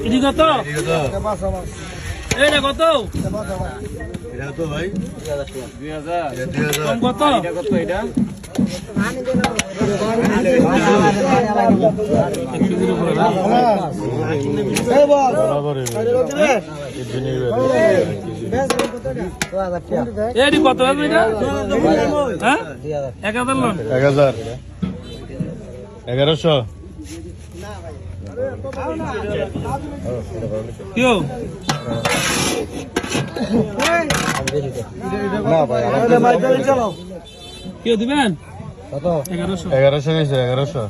এটি কত? এটা কত? এটা তো ভাই 2000 কম কত? এটা কত এটা? এটি কত হবে এটা? হ্যাঁ 1000 লোন 1000 1100 কেউ না ভাই কেউ দিবেন? 1100 নিছে 1100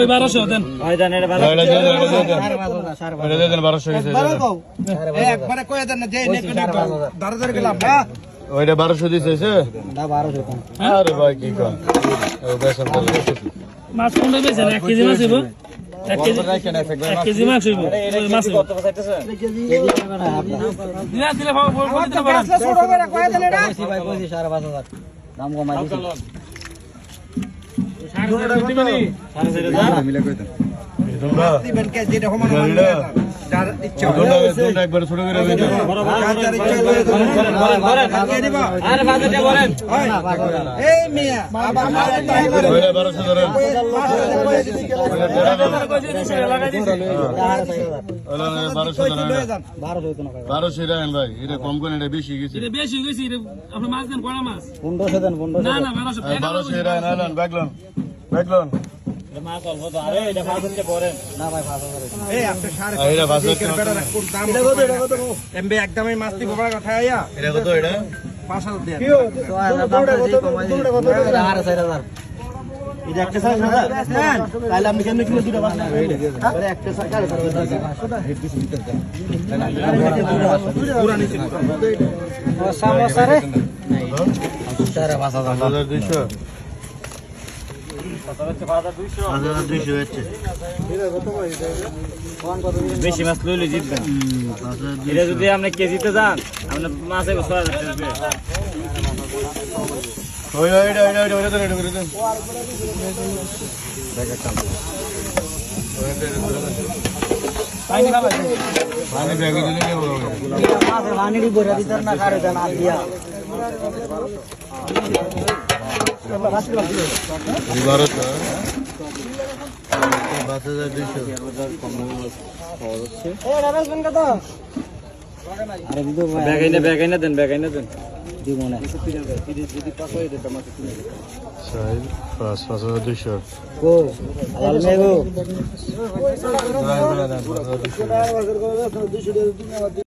1200 দেন। ওইটা 1200 দিছে আরে ভাই কি কর মাছ কোনটা বেচেন? 1 কেজি মাছ হইব? 1 কেজি মাছ হইব? মাছ হইব? দিলে দিতে পারেন। দাম কমাই দিছি একবার ছোট করে ভাই এটা কম করে এটা বেশি গেছে বেশি গেছি আপনার মাছ দেন কড়া মাছ 1500 দেন 1500 না না 1200 ব্যাগলন মাছ অল্প তো আরে এটা 5000 পড়েন না ভাই 5000 এই আপনি সাড়ে এটা 5000 কোন দাম এটা কত এমবে একদমই মাছ দিব বড় কথা আইয়া এটা কত এটা 5000 দেন তো আর 4000 এটা একটা সাইজ না দেন তাহলে আপনি কেন কিলো দুটো মাছ নেবেন আরে একটা সাইজ পুরা নিচে সমস্যা রে সারা 5200 বেশি মাছ লইলে জিতবেন এটা যদি আপনি কেজিতে যান আপনি মাছে 6000 টাকা ওই এটা পানি ব্যাগ দিলে কি হবে মাছ রানিড়ি বড়া দিতার না কারে দেন আর দিয়া ভারত 5200 ব্যাগাইনা দেন দিব না 5200 গো আলাল মেগো